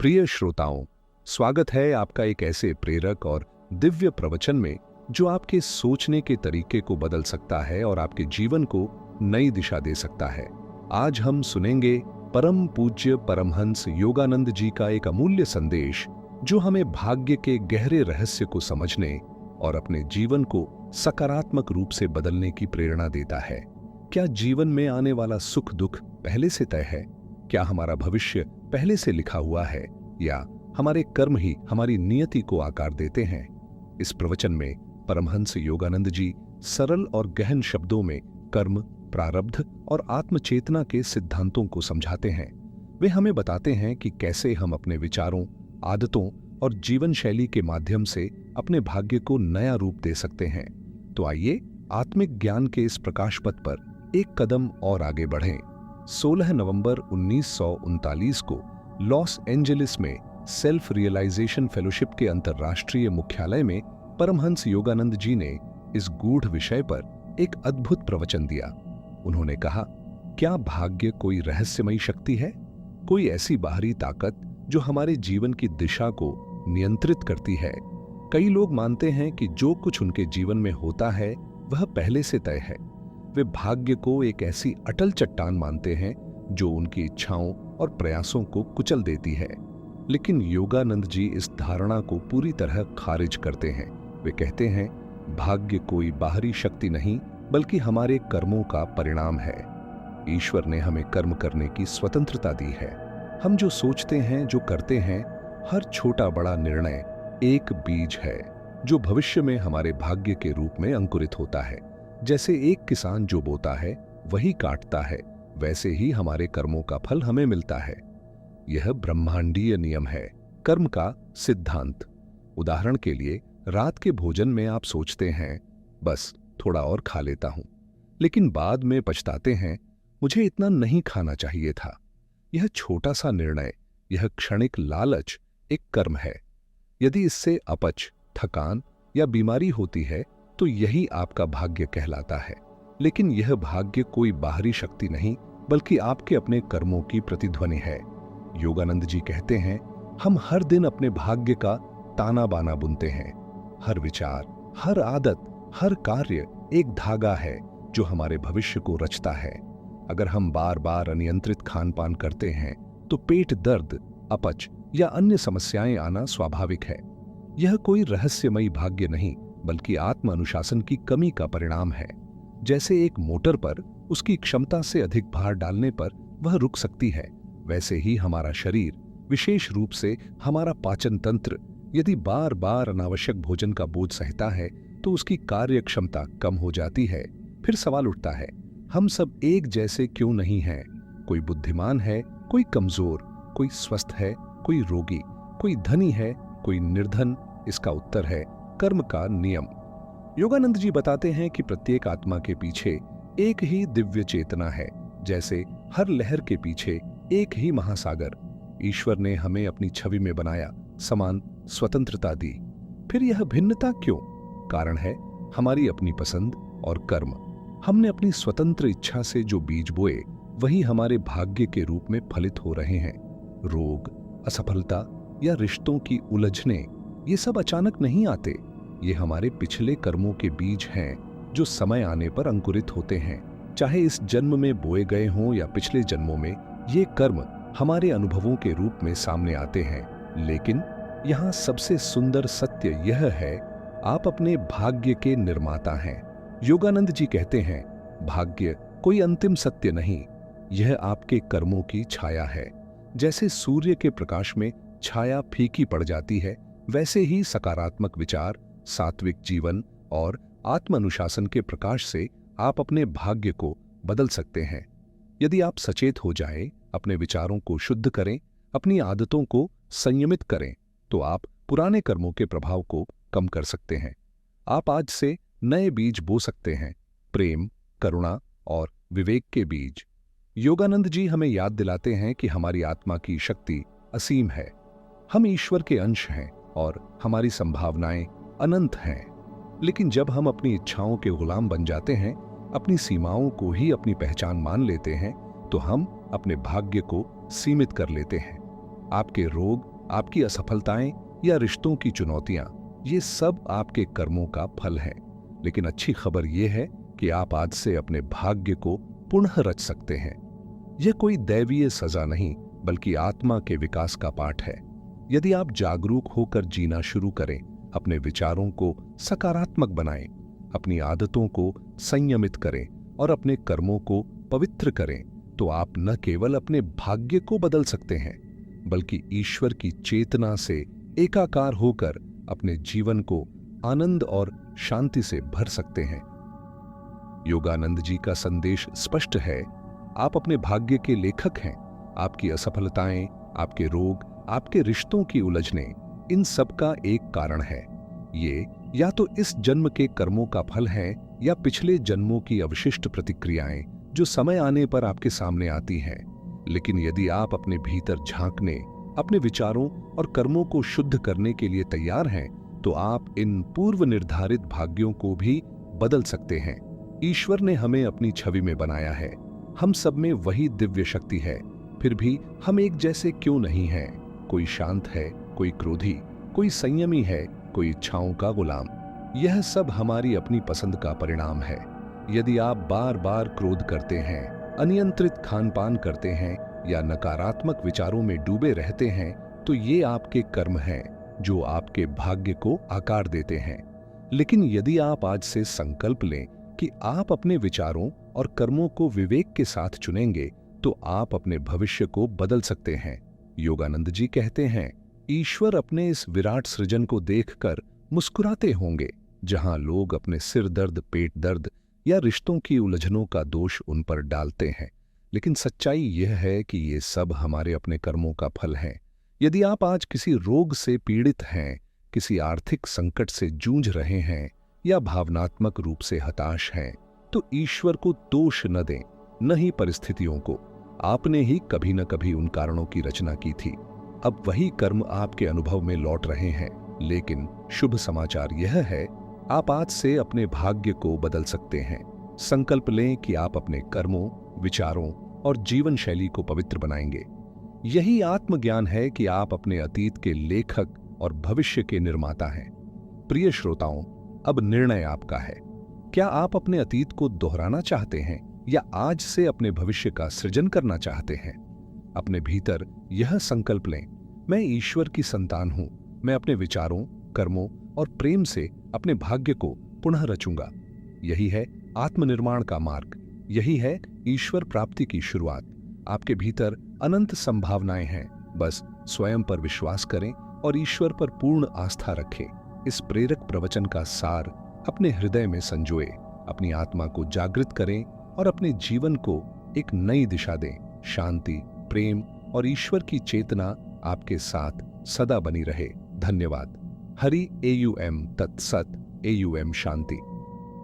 प्रिय श्रोताओं, स्वागत है आपका एक ऐसे प्रेरक और दिव्य प्रवचन में जो आपके सोचने के तरीके को बदल सकता है और आपके जीवन को नई दिशा दे सकता है। आज हम सुनेंगे परम पूज्य परमहंस योगानंद जी का एक अमूल्य संदेश जो हमें भाग्य के गहरे रहस्य को समझने और अपने जीवन को सकारात्मक रूप से बदलने की प्रेरणा देता है। क्या जीवन में आने वाला सुख दुख पहले से तय है? क्या हमारा भविष्य पहले से लिखा हुआ है या हमारे कर्म ही हमारी नियति को आकार देते हैं? इस प्रवचन में परमहंस योगानंद जी सरल और गहन शब्दों में कर्म, प्रारब्ध और आत्मचेतना के सिद्धांतों को समझाते हैं। वे हमें बताते हैं कि कैसे हम अपने विचारों, आदतों और जीवन शैली के माध्यम से अपने भाग्य को नया रूप दे सकते हैं। तो आइए आत्मिक ज्ञान के इस प्रकाश पथ पर एक कदम और आगे बढ़ें। 16 नवंबर 1939 को लॉस एंजेलिस में सेल्फ रियलाइजेशन फेलोशिप के अंतर्राष्ट्रीय मुख्यालय में परमहंस योगानंद जी ने इस गूढ़ विषय पर एक अद्भुत प्रवचन दिया। उन्होंने कहा, क्या भाग्य कोई रहस्यमयी शक्ति है? कोई ऐसी बाहरी ताकत जो हमारे जीवन की दिशा को नियंत्रित करती है? कई लोग मानते हैं कि जो कुछ उनके जीवन में होता है वह पहले से तय है। वे भाग्य को एक ऐसी अटल चट्टान मानते हैं जो उनकी इच्छाओं और प्रयासों को कुचल देती है। लेकिन योगानंद जी इस धारणा को पूरी तरह खारिज करते हैं। वे कहते हैं, भाग्य कोई बाहरी शक्ति नहीं बल्कि हमारे कर्मों का परिणाम है। ईश्वर ने हमें कर्म करने की स्वतंत्रता दी है। हम जो सोचते हैं, जो करते हैं, हर छोटा बड़ा निर्णय एक बीज है जो भविष्य में हमारे भाग्य के रूप में अंकुरित होता है। जैसे एक किसान जो बोता है वही काटता है, वैसे ही हमारे कर्मों का फल हमें मिलता है। यह ब्रह्मांडीय नियम है, कर्म का सिद्धांत। उदाहरण के लिए, रात के भोजन में आप सोचते हैं, बस थोड़ा और खा लेता हूं, लेकिन बाद में पछताते हैं, मुझे इतना नहीं खाना चाहिए था। यह छोटा सा निर्णय, यह क्षणिक लालच एक कर्म है। यदि इससे अपच, थकान या बीमारी होती है तो यही आपका भाग्य कहलाता है। लेकिन यह भाग्य कोई बाहरी शक्ति नहीं बल्कि आपके अपने कर्मों की प्रतिध्वनि है। योगानंद जी कहते हैं, हम हर दिन अपने भाग्य का ताना बाना बुनते हैं। हर विचार, हर आदत, हर कार्य एक धागा है जो हमारे भविष्य को रचता है। अगर हम बार बार अनियंत्रित खान पान करते हैं तो पेट दर्द, अपच या अन्य समस्याएं आना स्वाभाविक है। यह कोई रहस्यमयी भाग्य नहीं बल्कि आत्म अनुशासन की कमी का परिणाम है। जैसे एक मोटर पर उसकी क्षमता से अधिक भार डालने पर वह रुक सकती है, वैसे ही हमारा शरीर, विशेष रूप से हमारा पाचन तंत्र, यदि बार बार अनावश्यक भोजन का बोझ सहता है तो उसकी कार्य क्षमता कम हो जाती है। फिर सवाल उठता है, हम सब एक जैसे क्यों नहीं हैं? कोई बुद्धिमान है, कोई कमजोर, कोई स्वस्थ है, कोई रोगी, कोई धनी है, कोई निर्धन। इसका उत्तर है कर्म का नियम। योगानंद जी बताते हैं कि प्रत्येक आत्मा के पीछे एक ही दिव्य चेतना है, जैसे हर लहर के पीछे एक ही महासागर। ईश्वर ने हमें अपनी छवि में बनाया, समान स्वतंत्रता दी। फिर यह भिन्नता क्यों? कारण है हमारी अपनी पसंद और कर्म। हमने अपनी स्वतंत्र इच्छा से जो बीज बोए वही हमारे भाग्य के रूप में फलित हो रहे हैं। रोग, असफलता या रिश्तों की उलझने, ये सब अचानक नहीं आते। ये हमारे पिछले कर्मों के बीज हैं जो समय आने पर अंकुरित होते हैं। चाहे इस जन्म में बोए गए हों या पिछले जन्मों में, ये कर्म हमारे अनुभवों के रूप में सामने आते हैं। लेकिन यहाँ सबसे सुंदर सत्य यह है, आप अपने भाग्य के निर्माता हैं। योगानंद जी कहते हैं, भाग्य कोई अंतिम सत्य नहीं, यह आपके कर्मों की छाया है। जैसे सूर्य के प्रकाश में छाया फीकी पड़ जाती है, वैसे ही सकारात्मक विचार, सात्विक जीवन और आत्म अनुशासन के प्रकाश से आप अपने भाग्य को बदल सकते हैं। यदि आप सचेत हो जाएं, अपने विचारों को शुद्ध करें, अपनी आदतों को संयमित करें, तो आप पुराने कर्मों के प्रभाव को कम कर सकते हैं। आप आज से नए बीज बो सकते हैं, प्रेम, करुणा और विवेक के बीज। योगानंद जी हमें याद दिलाते हैं कि हमारी आत्मा की शक्ति असीम है। हम ईश्वर के अंश हैं और हमारी संभावनाएं अनंत हैं। लेकिन जब हम अपनी इच्छाओं के गुलाम बन जाते हैं, अपनी सीमाओं को ही अपनी पहचान मान लेते हैं, तो हम अपने भाग्य को सीमित कर लेते हैं। आपके रोग आपकी असफलताएं या रिश्तों की चुनौतियां, ये सब आपके कर्मों का फल है। लेकिन अच्छी खबर यह है कि आप आज से अपने भाग्य को पुनः रच सकते हैं। यह कोई दैवीय सजा नहीं, बल्कि आत्मा के विकास का पाठ है। यदि आप जागरूक होकर जीना शुरू करें, अपने विचारों को सकारात्मक बनाएं, अपनी आदतों को संयमित करें और अपने कर्मों को पवित्र करें, तो आप न केवल अपने भाग्य को बदल सकते हैं, बल्कि ईश्वर की चेतना से एकाकार होकर अपने जीवन को आनंद और शांति से भर सकते हैं। योगानंद जी का संदेश स्पष्ट है। आप अपने भाग्य के लेखक हैं। आपकी असफलताएं, आपके रोग, आपके रिश्तों की उलझनें, इन सब का एक कारण है। ये या तो इस जन्म के कर्मों का फल है या पिछले जन्मों की अवशिष्ट प्रतिक्रियाएं जो समय आने पर आपके सामने आती हैं। लेकिन यदि आप अपने भीतर झांकने, अपने विचारों और कर्मों को शुद्ध करने के लिए तैयार हैं, तो आप इन पूर्व निर्धारित भाग्यों को भी बदल सकते हैं। ईश्वर ने हमें अपनी छवि में बनाया है। हम सब में वही दिव्य शक्ति है। फिर भी हम एक जैसे क्यों नहीं हैं? कोई शांत है, कोई क्रोधी, कोई संयमी है, कोई इच्छाओं का गुलाम। यह सब हमारी अपनी पसंद का परिणाम है। यदि आप बार बार क्रोध करते हैं, अनियंत्रित खान-पान करते हैं या नकारात्मक विचारों में डूबे रहते हैं, तो ये आपके कर्म हैं जो आपके भाग्य को आकार देते हैं। लेकिन यदि आप आज से संकल्प लें कि आप अपने विचारों और कर्मों को विवेक के साथ चुनेंगे, तो आप अपने भविष्य को बदल सकते हैं। योगानंद जी कहते हैं, ईश्वर अपने इस विराट सृजन को देखकर मुस्कुराते होंगे, जहां लोग अपने सिर दर्द, पेट दर्द या रिश्तों की उलझनों का दोष उन पर डालते हैं। लेकिन सच्चाई यह है कि ये सब हमारे अपने कर्मों का फल है। यदि आप आज किसी रोग से पीड़ित हैं, किसी आर्थिक संकट से जूझ रहे हैं या भावनात्मक रूप से हताश हैं, तो ईश्वर को दोष न दें, न ही परिस्थितियों को। आपने ही कभी न कभी उन कारणों की रचना की थी। अब वही कर्म आपके अनुभव में लौट रहे हैं। लेकिन शुभ समाचार यह है, आप आज से अपने भाग्य को बदल सकते हैं। संकल्प लें कि आप अपने कर्मों, विचारों और जीवन शैली को पवित्र बनाएंगे। यही आत्मज्ञान है कि आप अपने अतीत के लेखक और भविष्य के निर्माता हैं। प्रिय श्रोताओं, अब निर्णय आपका है। क्या आप अपने अतीत को दोहराना चाहते हैं या आज से अपने भविष्य का सृजन करना चाहते हैं? अपने भीतर यह संकल्प लें, मैं ईश्वर की संतान हूं। मैं अपने विचारों, कर्मों और प्रेम से अपने भाग्य को पुनः रचूंगा। यही है आत्मनिर्माण का मार्ग। यही है ईश्वर प्राप्ति की शुरुआत। आपके भीतर अनंत संभावनाएं हैं। बस स्वयं पर विश्वास करें और ईश्वर पर पूर्ण आस्था रखें। इस प्रेरक प्रवचन का सार अपने हृदय में संजोए, अपनी आत्मा को जागृत करें और अपने जीवन को एक नई दिशा दें। शांति, प्रेम और ईश्वर की चेतना आपके साथ सदा बनी रहे। धन्यवाद। हरि AUM तत्सत AUM शांति।